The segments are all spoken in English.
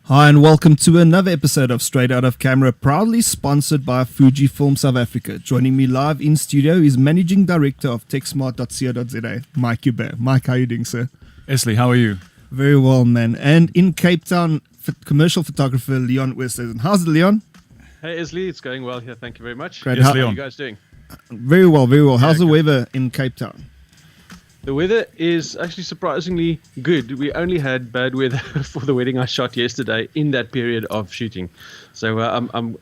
Hi and welcome to another episode of Straight Out of Camera, proudly sponsored by Fujifilm South Africa. Joining me live in studio is Managing Director of techsmart.co.za, Mike Hubert. Mike, how are you doing, sir? Esley, how are you? Very well, man. And in Cape Town, commercial photographer Leon Westhuizen. How's it, Leon? Hey, Esley, it's going well here. Thank you very much. Great. Yes, How are Leon. you guys doing? Very well, very well. How's the good. weather in Cape Town? The weather is actually surprisingly good. We only had bad weather for the wedding I shot yesterday in that period of shooting. So I'm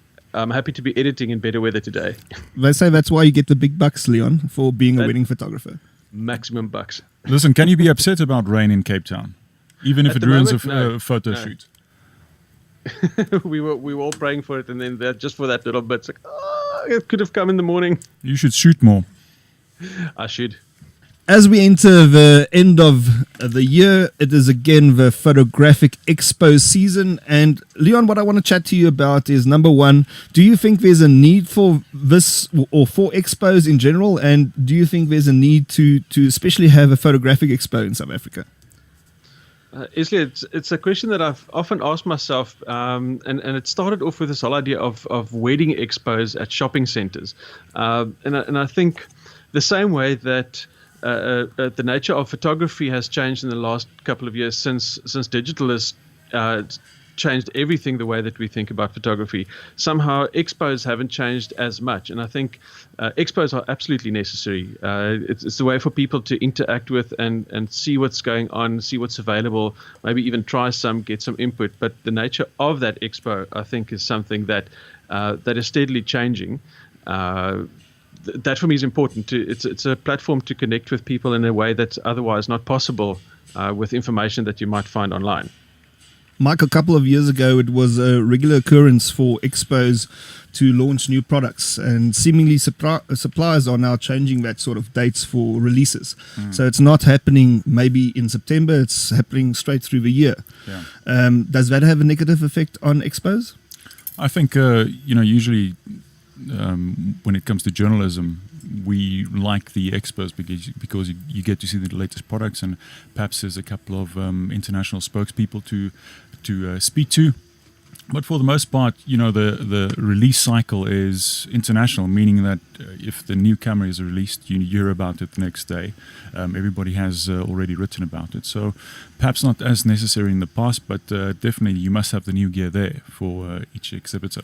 happy to be editing in better weather today. They say that's why you get the big bucks, Leon, for being a wedding photographer. Maximum bucks. Listen, can you be upset about rain in Cape Town? Even if At it the ruins moment, no. a photo No. shoot? we were all praying for it, and then just for that little bit, it's like, oh, it could have come in the morning. You should shoot more. I should. As we enter the end of the year, it is again the Photographic Expos season. And Leon, what I want to chat to you about is, number one, do you think there's a need for this or for expos in general? And do you think there's a need to especially have a photographic expo in South Africa? Esley, it's a question that I've often asked myself, and it started off with this whole idea of wedding expos at shopping centers. And I think the same way that the nature of photography has changed in the last couple of years since digital has changed everything the way that we think about photography. Somehow expos haven't changed as much, and I think expos are absolutely necessary. It's a way for people to interact with and see what's going on, see what's available, maybe even try some, get some input. But the nature of that expo, I think, is something that is steadily changing. That for me is important. It's a platform to connect with people in a way that's otherwise not possible with information that you might find online. Mike, a couple of years ago, it was a regular occurrence for expos to launch new products, and seemingly suppliers are now changing that sort of dates for releases. So it's not happening maybe in September, it's happening straight through the year. Yeah. Does that have a negative effect on expos? I think, usually when it comes to journalism, we like the expos because you get to see the latest products, and perhaps there's a couple of international spokespeople to speak to. But for the most part, the release cycle is international, meaning that if the new camera is released, you hear about it the next day. Everybody has already written about it. So perhaps not as necessary in the past, but definitely you must have the new gear there for each exhibitor.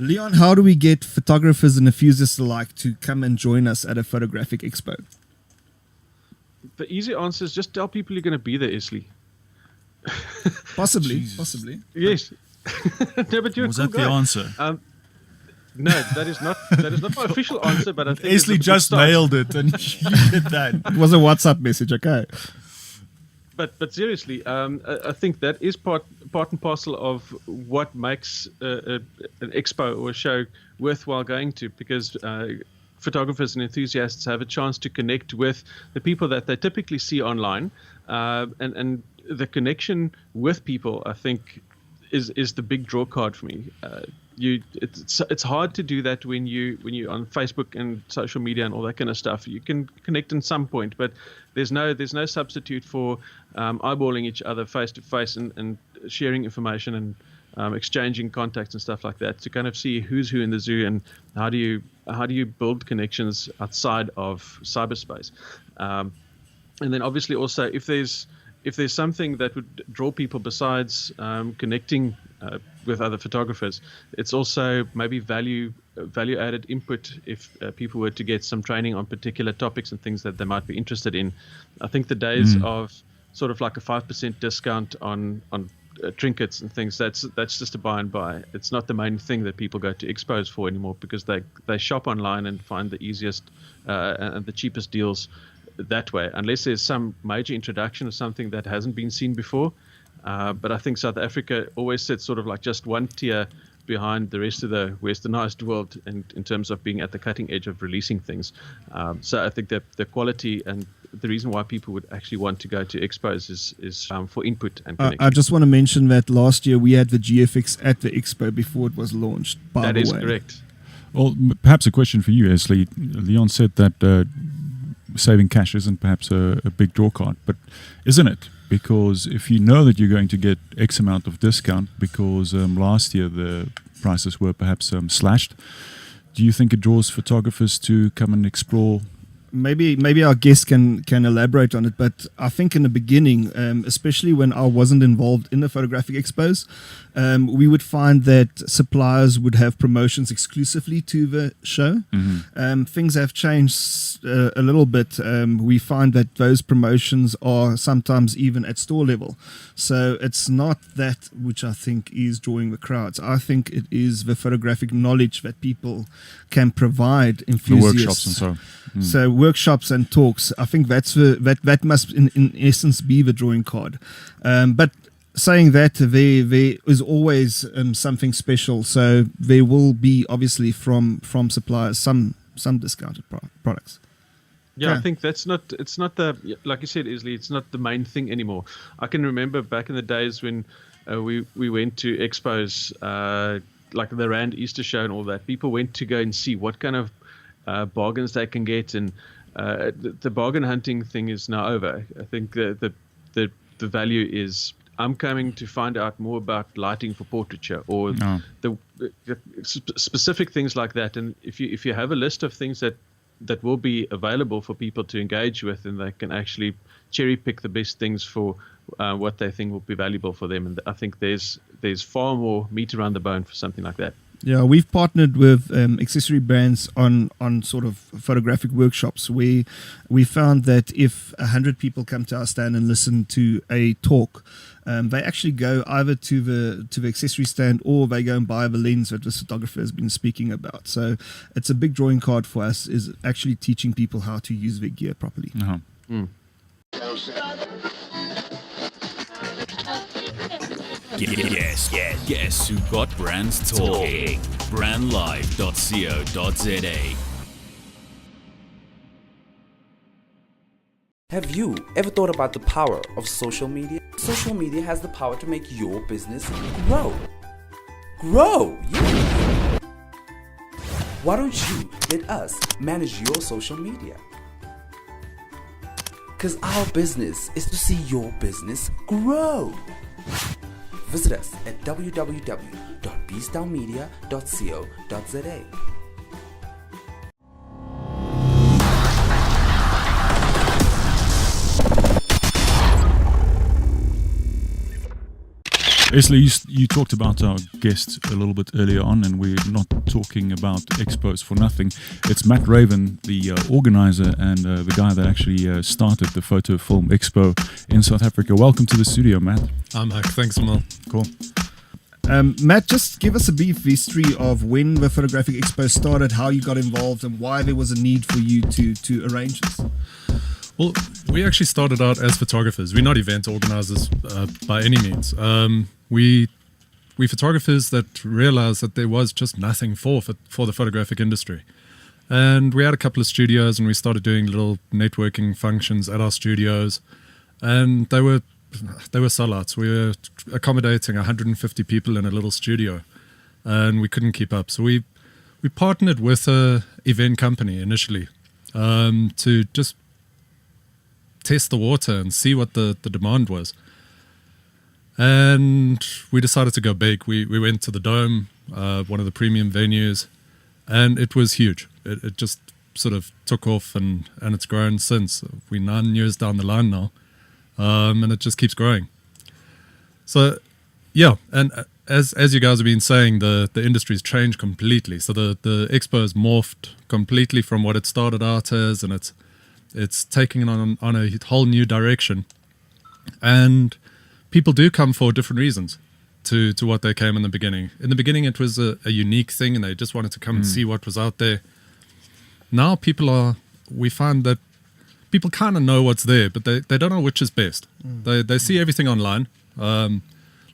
Leon, how do we get photographers and enthusiasts alike to come and join us at a photographic expo? The easy answer is just tell people you're going to be there, Esley. Possibly. Yes. No, but you're Was a cool that the guy. answer? No, that is not my official answer, but I think it's a Esley good just start. nailed it, and you did that. It was a WhatsApp message, okay. But seriously, I think that is part and parcel of what makes an expo or a show worthwhile going to, because photographers and enthusiasts have a chance to connect with the people that they typically see online, and the connection with people, I think, is the big draw card for me. It's hard to do that when you're on Facebook and social media and all that kind of stuff. You can connect in some point, but there's no substitute for eyeballing each other face to face and sharing information and exchanging contacts and stuff like that to kind of see who's who in the zoo, and how do you build connections outside of cyberspace. And then obviously also if there's something that would draw people besides connecting with other photographers, it's also maybe value added input if people were to get some training on particular topics and things that they might be interested in. I think the days of sort of like a 5% discount on trinkets and things, that's just a by and by. It's not the main thing that people go to expos for anymore, because they shop online and find the easiest and the cheapest deals that way, unless there's some major introduction of something that hasn't been seen before. But I think South Africa always sits sort of like just one tier behind the rest of the westernized world in terms of being at the cutting edge of releasing things. So I think that the quality and the reason why people would actually want to go to expos is for input and connection. I just want to mention that last year we had the GFX at the expo before it was launched. That is correct. Well, perhaps a question for you, Esley. Leon said that saving cash isn't perhaps a big draw card, but isn't it? Because if you know that you're going to get X amount of discount, because last year the prices were perhaps slashed, do you think it draws photographers to come and explore? Maybe our guest can elaborate on it, but I think in the beginning, especially when I wasn't involved in the Photographic Expos, we would find that suppliers would have promotions exclusively to the show. Things have changed a little bit. We find that those promotions are sometimes even at store level. So it's not that which I think is drawing the crowds. I think it is the photographic knowledge that people can provide enthusiasts. The workshops and so. So workshops and talks, I think that must in essence be the drawing card. But saying that, there is always something special. So there will be obviously from suppliers some discounted products. Yeah, I think it's not the, like you said, Isley, it's not the main thing anymore. I can remember back in the days when we went to expos, like the Rand Easter show and all that. People went to go and see what kind of bargains they can get, and the bargain hunting thing is now over. I think the value is, I'm coming to find out more about lighting for portraiture, or the specific things like that. And if you have a list of things that will be available for people to engage with, and they can actually cherry pick the best things for what they think will be valuable for them. And I think there's far more meat around the bone for something like that. Yeah, we've partnered with accessory brands on sort of photographic workshops where we found that if 100 people come to our stand and listen to a talk, they actually go either to the accessory stand, or they go and buy the lens that this photographer has been speaking about. So it's a big drawing card for us, is actually teaching people how to use their gear properly. Guess who got brands talking? Brandlive.co.za. Have you ever thought about the power of social media? Social media has the power to make your business grow. Yeah. Why don't you let us manage your social media? Because our business is to see your business grow. Visit us at www.beastdownmedia.co.za. Isley, you talked about our guest a little bit earlier on, and we're not talking about expos for nothing. It's Matt Raven, the organizer and the guy that actually started the Photo Film Expo in South Africa. Welcome to the studio, Matt. I'm Huck. Thanks, Amal. Cool. Matt, just give us a brief history of when the Photographic Expo started, how you got involved, and why there was a need for you to arrange this. Well, we actually started out as photographers. We're not event organizers by any means. We photographers that realized that there was just nothing for the photographic industry. And we had a couple of studios, and we started doing little networking functions at our studios. And they were sellouts. We were accommodating 150 people in a little studio, and we couldn't keep up. So we partnered with a event company initially to just test the water and see what the demand was. And we decided to go big. We went to the Dome, one of the premium venues, and it was huge. It just sort of took off, and it's grown since. We're 9 years down the line now, and it just keeps growing. So, yeah, and as you guys have been saying, the industry's changed completely. So the expo has morphed completely from what it started out as, and it's taking it on a whole new direction. And people do come for different reasons to what they came in the beginning. In the beginning, it was a unique thing, and they just wanted to come and see what was out there. Now we find that people kind of know what's there, but they don't know which is best. They see everything online,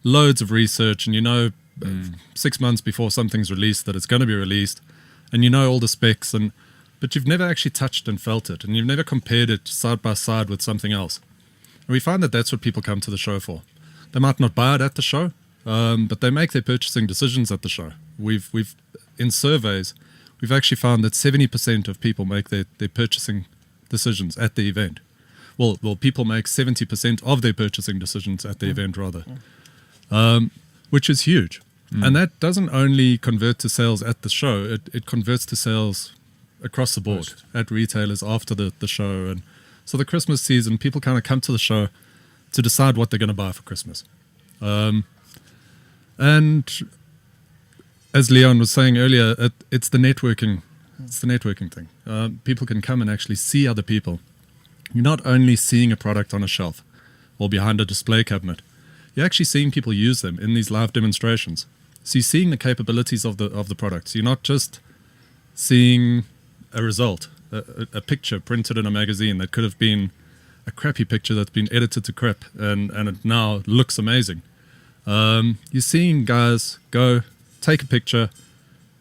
loads of research, and 6 months before something's released that it's going to be released, and you know all the specs, but you've never actually touched and felt it, and you've never compared it side by side with something else. And we find that that's what people come to the show for. They might not buy it at the show, but they make their purchasing decisions at the show. We've in surveys, we've actually found that 70% of people make their purchasing decisions at the event, well, people make 70% of their purchasing decisions at the event, rather, which is huge. And that doesn't only convert to sales at the show, it converts to sales across the board at retailers after the show. And so the Christmas season, people kind of come to the show to decide what they're going to buy for Christmas. And as Leon was saying earlier, it's the networking. It's the networking thing. People can come and actually see other people. You're not only seeing a product on a shelf or behind a display cabinet. You're actually seeing people use them in these live demonstrations. So you're seeing the capabilities of the products. You're not just seeing a result, a picture printed in a magazine that could have been a crappy picture that's been edited to crap and it now looks amazing. You're seeing guys go take a picture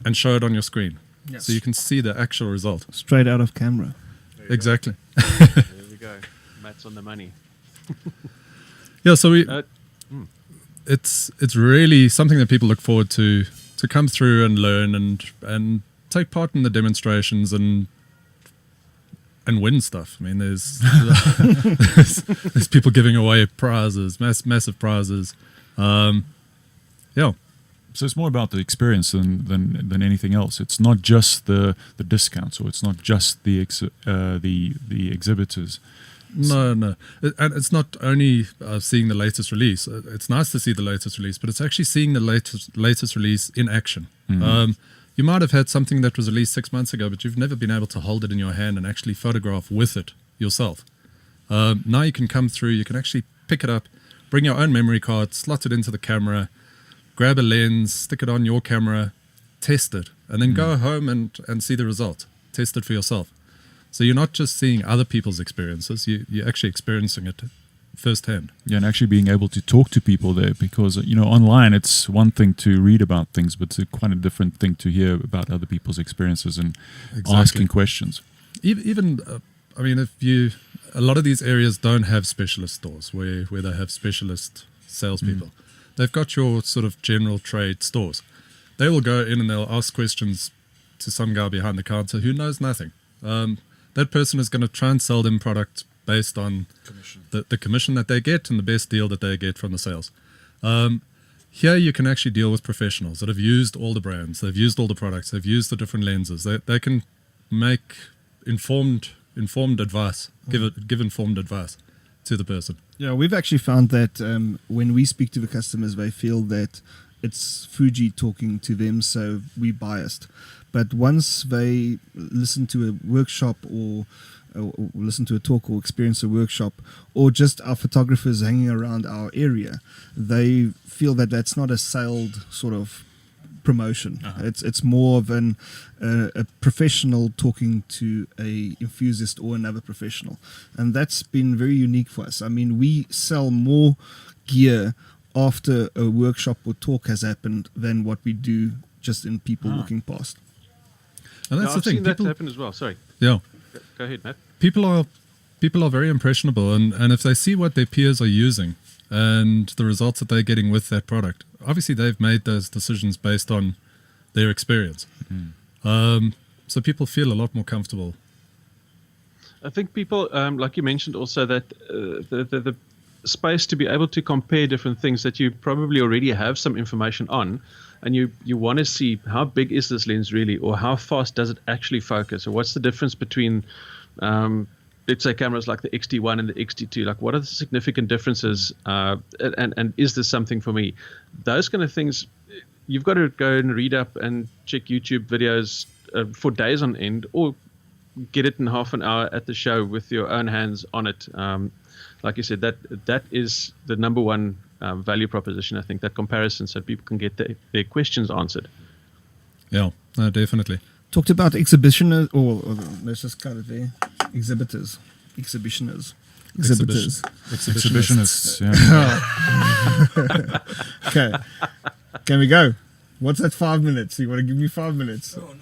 and show it on your screen. Yes. So you can see the actual result. Straight out of camera. Exactly. There we go. Matt's on the money. Yeah, so it's really something that people look forward to come through and learn and take part in the demonstrations and win stuff. I mean, there's people giving away prizes, massive prizes. Yeah. So it's more about the experience than anything else. It's not just the discounts, or it's not just the exhibitors. No. And it's not only seeing the latest release. It's nice to see the latest release, but it's actually seeing the latest release in action. Mm-hmm. You might have had something that was released 6 months ago, but you've never been able to hold it in your hand and actually photograph with it yourself. Now you can come through, you can actually pick it up, bring your own memory card, slot it into the camera, grab a lens, stick it on your camera, test it, and then go home and see the result. Test it for yourself. So you're not just seeing other people's experiences, you're actually experiencing it firsthand. Yeah, and actually being able to talk to people there, because online it's one thing to read about things, but it's quite a different thing to hear about other people's experiences and asking questions. Even I mean, a lot of these areas don't have specialist stores where they have specialist salespeople. They've got your sort of general trade stores. They will go in and they'll ask questions to some guy behind the counter who knows nothing. That person is going to try and sell them product based on the commission that they get and the best deal that they get from the sales. Here you can actually deal with professionals that have used all the brands, they've used all the products, they've used the different lenses. They can make informed advice, give informed advice to the person. Yeah, we've actually found that when we speak to the customers, they feel that it's Fuji talking to them, so we're biased. But once they listen to a workshop or listen to a talk or experience a workshop, or just our photographers hanging around our area, they feel that that's not a sailed sort of promotion. It's more of a professional talking to a enthusiast or another professional, and that's been very unique for us. I mean, we sell more gear after a workshop or talk has happened than what we do just in people walking past. And that's the I've thing. seen that happen as well. Sorry. Yeah. Go ahead, Matt. People are very impressionable, and if they see what their peers are using and the results that they're getting with that product, obviously they've made those decisions based on their experience. So people feel a lot more comfortable. I think people, like you mentioned also, that the space to be able to compare different things that you probably already have some information on, and you want to see how big is this lens really, or how fast does it actually focus, or what's the difference between let's say cameras like the XT1 and the XT2, like what are the significant differences, and is this something for me? Those kind of things, you've got to go and read up and check YouTube videos for days on end, or get it in half an hour at the show with your own hands on it. Like you said, that is the number one value proposition, I think, that comparison, so people can get their questions answered. Yeah, no, definitely. Talked about exhibitioners, or let's just cut it there. Exhibitors. Exhibitionists. Exhibitionists. Yeah. Okay. Can we go? What's that 5 minutes? You want to give me 5 minutes? Oh,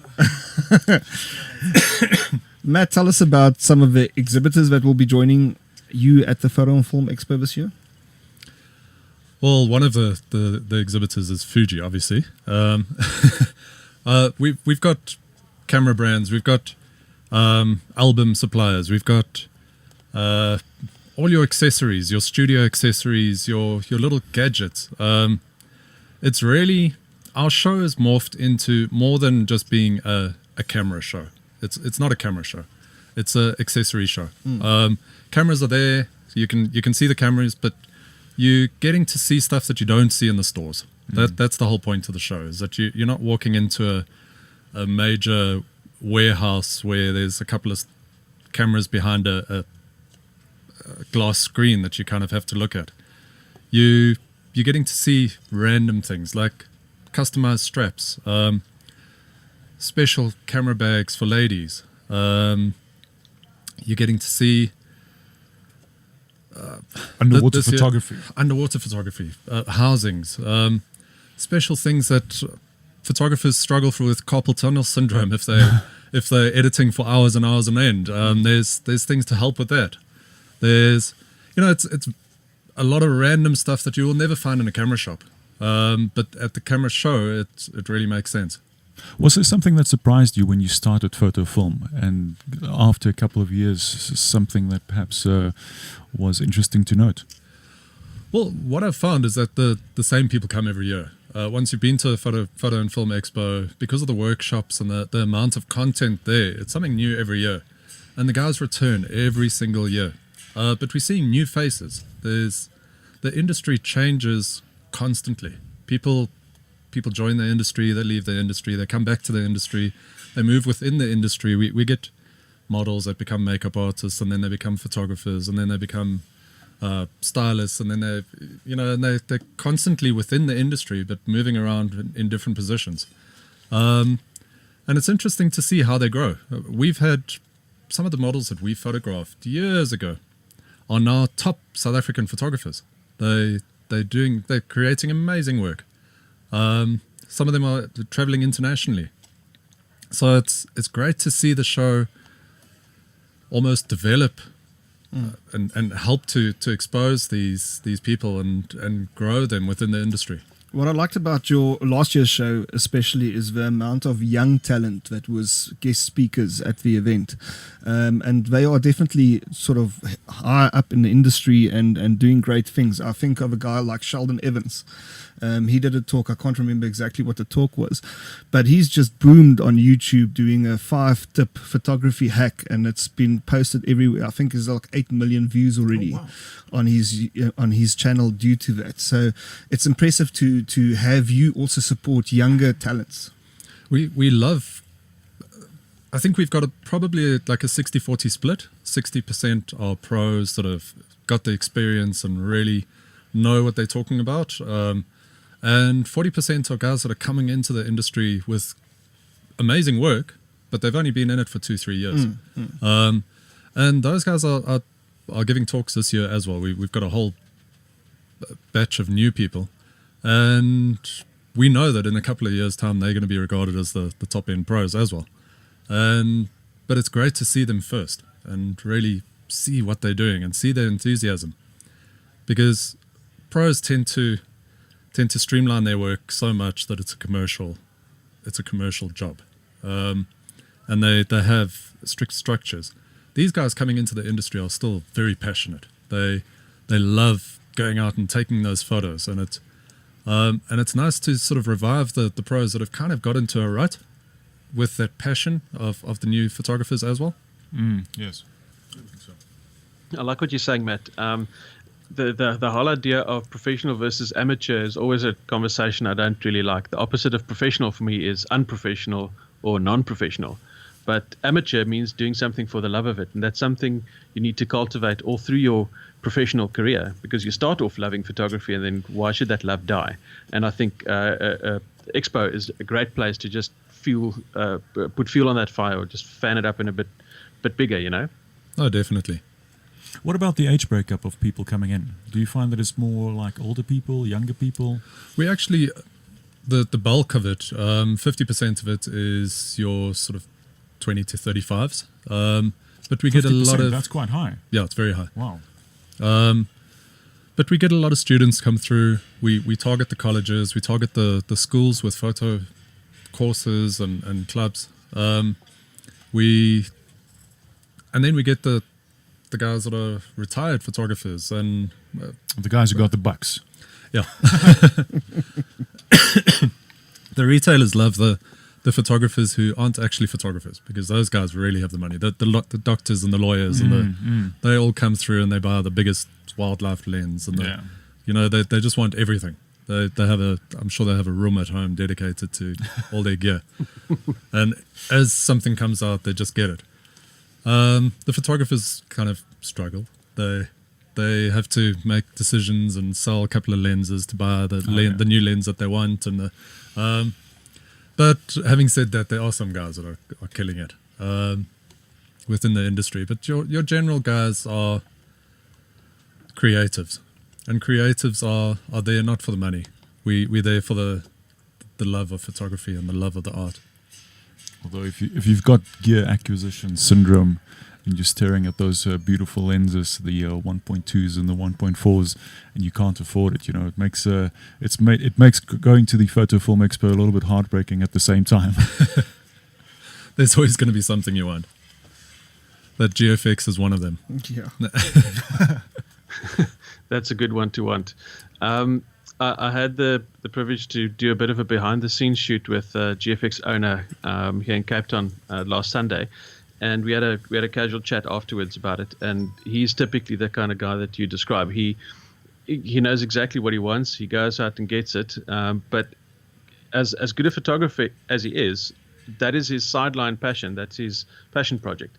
no. Matt, tell us about some of the exhibitors that will be joining you at the Photo and Film Expo this year. Well, one of the exhibitors is Fuji, obviously. We've got camera brands, we've got album suppliers, we've got all your accessories, your studio accessories, your little gadgets. It's really, our show has morphed into more than just being a camera show. It's not a camera show. It's an accessory show. Cameras are there. You can see the cameras, but you're getting to see stuff that you don't see in the stores. That's the whole point of the show, is that you're not walking into a major warehouse where there's a couple of cameras behind a glass screen that you kind of have to look at. You're getting to see random things like customized straps, special camera bags for ladies. You're getting to see Underwater this year, photography. housings, special things that photographers struggle with carpal tunnel syndrome if they're editing for hours and hours on end. There's things to help with that. There's it's a lot of random stuff that you will never find in a camera shop. But at the camera show, it really makes sense. Was there something that surprised you when you started photo film, and after a couple of years, something that perhaps was interesting to note? Well, what I've found is that the same people come every year. Once you've been to a photo and film expo, because of the workshops and the amount of content there, it's something new every year. And the guys return every single year. But we're seeing new faces. The industry changes constantly. People join the industry, they leave the industry, they come back to the industry, they move within the industry. We get models that become makeup artists, and then they become photographers, and then they become stylists, and then they're constantly within the industry but moving around in different positions. And it's interesting to see how they grow. We've had some of the models that we photographed years ago are now top South African photographers. They're creating amazing work. Some of them are traveling internationally. So it's great to see the show almost develop and help to expose these people and grow them within the industry. What I liked about your last year's show especially is the amount of young talent that was guest speakers at the event. And they are definitely sort of high up in the industry and doing great things. I think of a guy like Sheldon Evans. He did a talk, I can't remember exactly what the talk was, but he's just boomed on YouTube doing a 5-tip photography hack, and it's been posted everywhere. I think there's like 8 million views already on his channel due to that. So it's impressive to have you also support younger talents. We love, I think we've got probably like a 60-40 split. 60% are pros that have got the experience and really know what they're talking about. And 40% are guys that are coming into the industry with amazing work, but they've only been in it for 2-3 years. And those guys are giving talks this year as well. We've got a whole batch of new people, and we know that in a couple of years' time they're going to be regarded as the top end pros as well. But it's great to see them first and really see what they're doing and see their enthusiasm, because pros tend to streamline their work so much that it's a commercial job, and they have strict structures. These guys coming into the industry are still very passionate. They love going out and taking those photos, and it's nice to sort of revive the pros that have kind of got into a rut with that passion of the new photographers as well. Yes, I think so. I like what you're saying, Matt. The whole idea of professional versus amateur is always a conversation I don't really like. The opposite of professional for me is unprofessional or non-professional. But amateur means doing something for the love of it. And that's something you need to cultivate all through your professional career, because you start off loving photography, and then why should that love die? And I think Expo is a great place to just put fuel on that fire, or just fan it up in a bit bigger, you know? Oh, definitely. What about the age breakup of people coming in? Do you find that it's more like older people, younger people? We actually, the bulk of it, 50% of it is your sort of 20 to 35s. But we get a lot of... That's quite high. Yeah, it's very high. Wow. But we get a lot of students come through. We target the colleges, we target the schools with photo courses and clubs. And then we get the the guys that are retired photographers and The guys who got the bucks. yeah. The retailers love the photographers who aren't actually photographers, because those guys really have the money. The doctors and the lawyers and they all come through and they buy the biggest wildlife lens and they just want everything. They have I'm sure they have a room at home dedicated to all their gear. And as something comes out, they just get it. The photographers kind of struggle. They have to make decisions and sell a couple of lenses to buy the new lens that they want. And but having said that, there are some guys that are killing it within the industry. But your general guys are creatives, and creatives are there not for the money. We're there for the love of photography and the love of the art. Although if you've got gear acquisition syndrome and you're staring at those beautiful lenses, the 1.2s and the 1.4s, and you can't afford it, it makes it makes going to the Photo Film Expo a little bit heartbreaking at the same time. There's always going to be something you want. That GFX is one of them. Yeah. That's a good one to want. I had the privilege to do a bit of a behind-the-scenes shoot with GFX owner here in Cape Town last Sunday, and we had a casual chat afterwards about it. And he's typically the kind of guy that you describe. He knows exactly what he wants. He goes out and gets it. But as good a photographer as he is, that is his sideline passion. That's his passion project.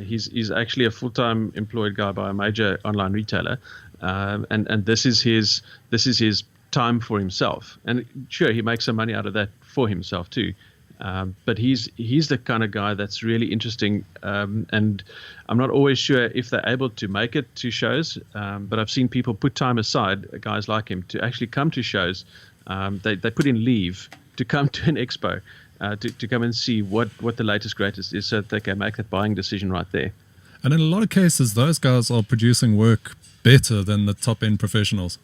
He's actually a full-time employed guy by a major online retailer, and this is his time for himself. And sure, he makes some money out of that for himself too. But he's the kind of guy that's really interesting, and I'm not always sure if they're able to make it to shows. But I've seen people put time aside, guys like him, to actually come to shows. They put in leave to come to an expo. To come and see what the latest greatest is, so that they can make that buying decision right there. And in a lot of cases, those guys are producing work better than the top end professionals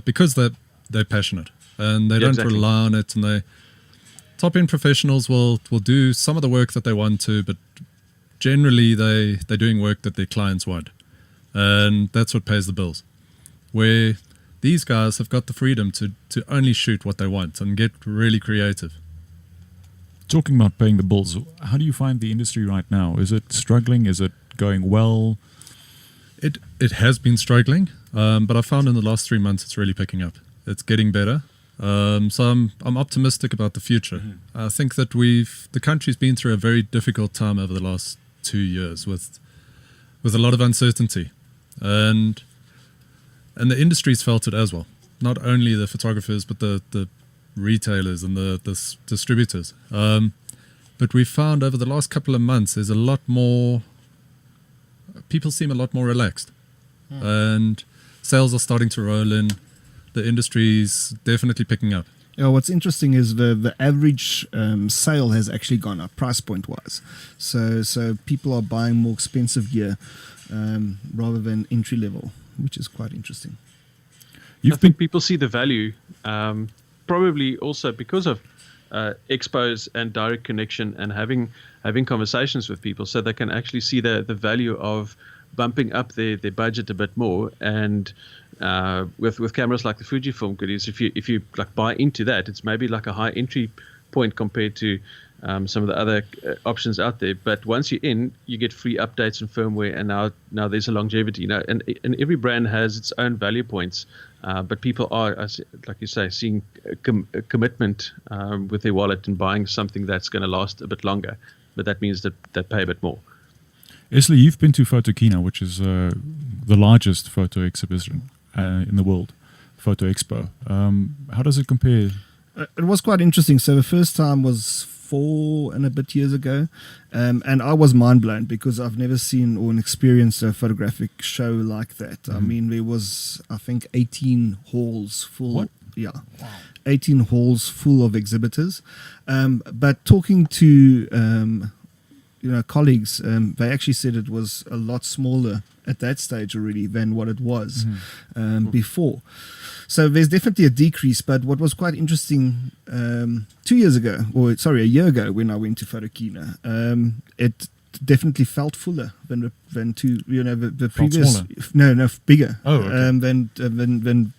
because they're passionate and they don't rely on it. And they top end professionals will do some of the work that they want to, but generally they're doing work that their clients want, and that's what pays the bills. Where these guys have got the freedom to only shoot what they want and get really creative. Talking about paying the bills, how do you find the industry right now? Is it struggling? Is it going well? It has been struggling, but I found in the last 3 months it's really picking up. It's getting better. So I'm optimistic about the future. Mm-hmm. I think that the country's been through a very difficult time over the last 2 years with a lot of uncertainty, and the industry's felt it as well. Not only the photographers, but the retailers and the distributors. But we found over the last couple of months there's a lot more, people seem a lot more relaxed, and sales are starting to roll in. The industry's definitely picking up. Yeah, what's interesting is the average sale has actually gone up price point wise. So people are buying more expensive gear rather than entry level, which is quite interesting. I think people see the value, probably also because of expos and direct connection and having conversations with people, so they can actually see the value of bumping up their budget a bit more. And with cameras like the Fujifilm goodies, if you like buy into that, it's maybe like a high entry point compared to some of the other options out there. But once you're in, you get free updates and firmware, and now there's a longevity. And every brand has its own value points. But people are, like you say, seeing a commitment with their wallet and buying something that's going to last a bit longer. But that means that they pay a bit more. Esley, you've been to Photokina, which is the largest photo exhibition in the world, Photo Expo. How does it compare? It was quite interesting. So the first time was 4 and a bit years ago, and I was mind blown because I've never seen or experienced a photographic show like that. I mean, there was, I think, 18 halls full. What? Yeah, wow. 18 halls full of exhibitors. But talking to colleagues, they actually said it was a lot smaller at that stage already than what it was before. So there's definitely a decrease. But what was quite interesting, a year ago when I went to Photokina, definitely felt fuller than the Felt previous. smaller? No, bigger. Oh, okay. Than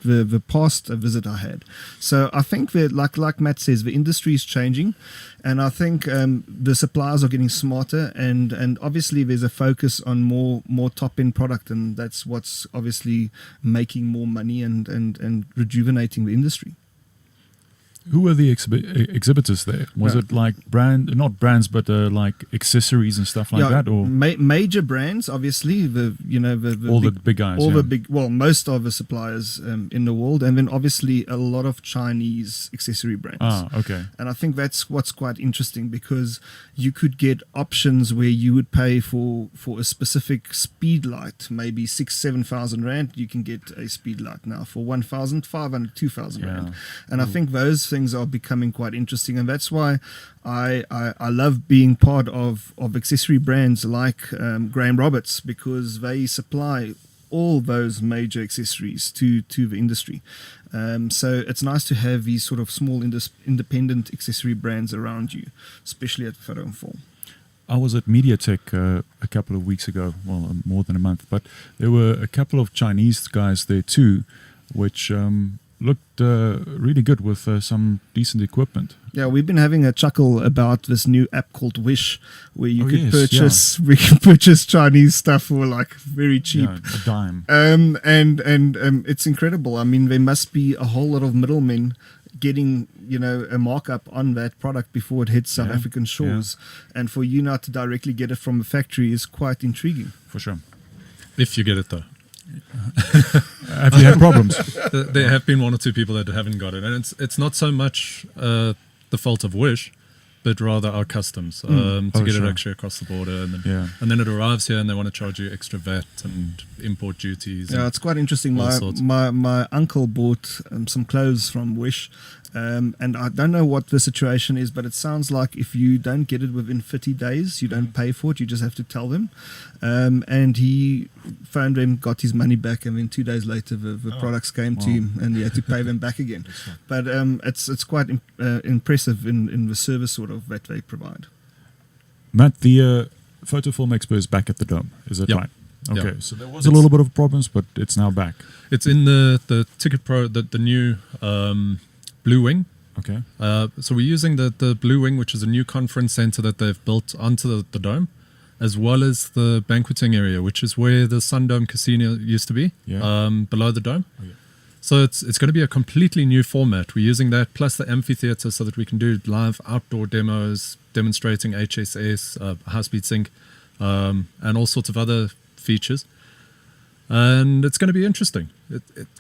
the past visit I had. So I think that, like Matt says, the industry is changing, and I think the suppliers are getting smarter, and obviously there's a focus on more top end product, and that's what's obviously making more money and rejuvenating the industry. Who were the exhibitors there? Was it like not brands, but like accessories and stuff like that, or major brands? Obviously, all the big guys, most of the suppliers in the world, and then obviously a lot of Chinese accessory brands. Ah, okay. And I think that's what's quite interesting, because you could get options where you would pay for a specific speed light, maybe 6,000-7,000 rand. You can get a speed light now for 1,500, 2,000 rand, and I think those things are becoming quite interesting, and that's why I love being part of accessory brands like Graham Roberts, because they supply all those major accessories to the industry. So it's nice to have these sort of small independent accessory brands around you, especially at Photo and Film. I was at MediaTek a couple of weeks ago, well, more than a month, but there were a couple of Chinese guys there too, which looked really good with some decent equipment. Yeah, we've been having a chuckle about this new app called Wish, where you could yes, we can purchase Chinese stuff for like very cheap, a dime. and it's incredible. I mean, there must be a whole lot of middlemen getting a markup on that product before it hits South African shores, and for you not to directly get it from the factory is quite intriguing. For sure. If you get it though. Have you had problems? There have been one or two people that haven't got it, and it's not so much the fault of Wish, but rather our customs to get it actually across the border, and then it arrives here and they want to charge you extra VAT and import duties. Yeah, it's quite interesting. My uncle bought some clothes from Wish, and I don't know what the situation is, but it sounds like if you don't get it within 30 days, you don't pay for it. You just have to tell them. And he phoned them, got his money back, and then 2 days later the products came to him, and he had to pay them back again. But it's quite impressive in the service sort of that they provide. Matt, the Photo Film Expo is back at the Dome, is that right? Okay, so there was a little bit of problems, but it's now back. It's in the Ticket Pro, the new Blue Wing. Okay. So we're using the Blue Wing, which is a new conference center that they've built onto the Dome, as well as the banqueting area, which is where the Sundome Casino used to be, below the Dome. Oh, yeah. So it's going to be a completely new format. We're using that plus the amphitheater so that we can do live outdoor demos, demonstrating HSS, high-speed sync, and all sorts of other features. And it's going to be interesting.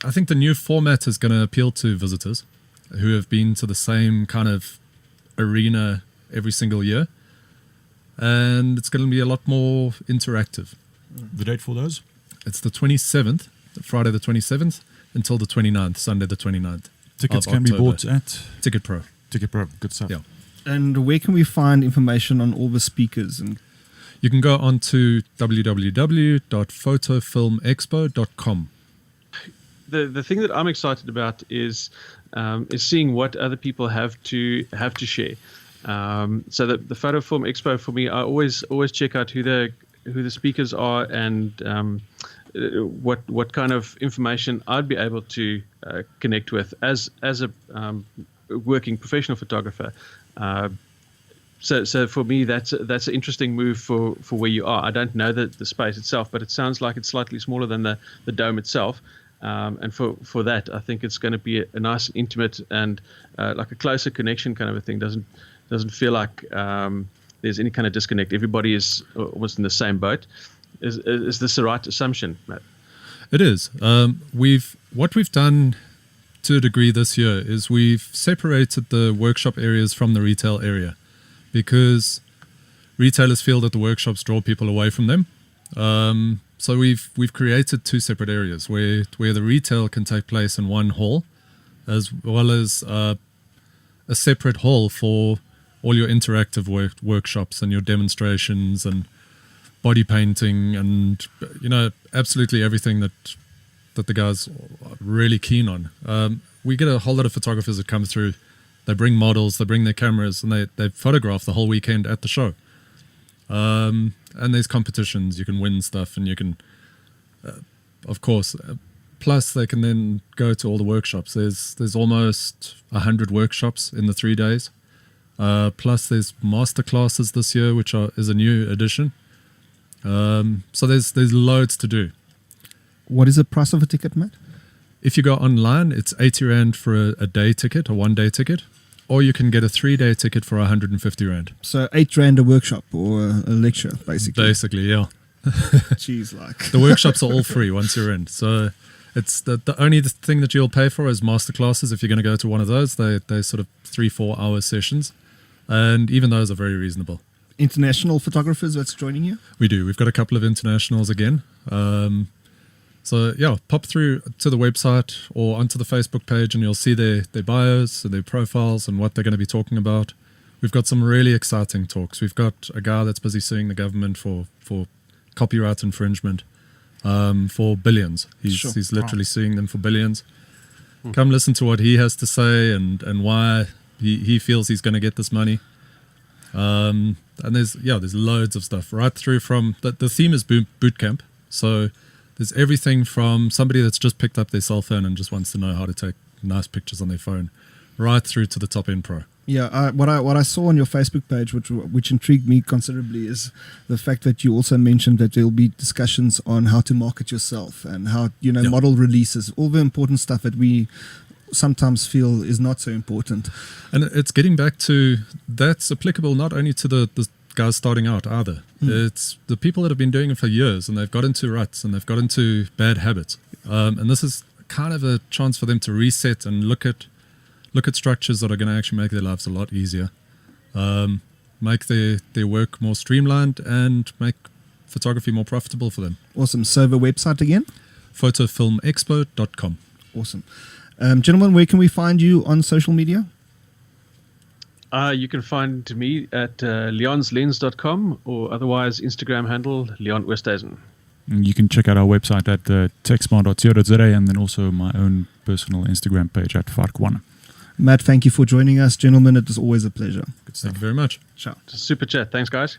I think the new format is going to appeal to visitors who have been to the same kind of arena every single year. And it's going to be a lot more interactive. The date for those? It's the 27th, Friday the 27th, until the 29th, Sunday the 29th. Tickets can be bought at Ticket Pro. Ticket Pro, good stuff. Yeah. And where can we find information on all the speakers? And you can go on to www.photofilmexpo.com. The thing that I'm excited about is seeing what other people have to share. So the Photo Film Expo for me, I always check out who the speakers are and what kind of information I'd be able to connect with as a working professional photographer. So for me, that's an interesting move for where you are. I don't know the space itself, but it sounds like it's slightly smaller than the dome itself. And for that, I think it's going to be a nice, intimate, and like a closer connection kind of a thing. Doesn't feel like there's any kind of disconnect. Everybody is almost in the same boat. Is this the right assumption, Matt? It is. What we've done to a degree this year is we've separated the workshop areas from the retail area, because retailers feel that the workshops draw people away from them. So we've created two separate areas where the retail can take place in one hall, as well as a separate hall for all your interactive workshops and your demonstrations and body painting and absolutely everything that the guys are really keen on. We get a whole lot of photographers that come through. They bring models, they bring their cameras, and they photograph the whole weekend at the show. And there's competitions. You can win stuff, and you can, of course. Plus, they can then go to all the workshops. There's almost 100 workshops in the 3 days. Plus, there's master classes this year, which is a new addition. So there's loads to do. What is the price of a ticket, Matt? If you go online, it's 80 Rand for a day ticket, a 1 day ticket, or you can get a 3 day ticket for 150 Rand. So 8 Rand a workshop or a lecture, basically. Basically, yeah. Jeez, like. The workshops are all free once you're in. So it's the only thing that you'll pay for is master classes. If you're going to go to one of those, they're sort of 3-4 hour sessions. And even those are very reasonable. International photographers that's joining you? We do. We've got a couple of internationals again. So yeah, pop through to the website or onto the Facebook page and you'll see their bios and their profiles and what they're going to be talking about. We've got some really exciting talks. We've got a guy that's busy suing the government for copyright infringement for billions. He's literally suing them for billions. Come listen to what he has to say and why he feels he's going to get this money. And there's loads of stuff right through from the theme is boot camp. So there's everything from somebody that's just picked up their cell phone and just wants to know how to take nice pictures on their phone, right through to the top end pro. Yeah, what I saw on your Facebook page, which intrigued me considerably, is the fact that you also mentioned that there'll be discussions on how to market yourself and how model releases, all the important stuff that we sometimes feel is not so important. And it's getting back to that's applicable not only to the guys starting out either. It's the people that have been doing it for years and they've got into ruts and they've got into bad habits. And this is kind of a chance for them to reset and look at structures that are going to actually make their lives a lot easier, make their work more streamlined and make photography more profitable for them. Awesome. So the website again? photofilmexpo.com. Awesome. Gentlemen, where can we find you on social media? You can find me at leonslens.com or otherwise Instagram handle Leon Oosthuizen. You can check out our website at techsmart.co.za and then also my own personal Instagram page at Fark1. Matt, thank you for joining us. Gentlemen, it was always a pleasure. Thank you very much. Ciao. Super chat. Thanks, guys.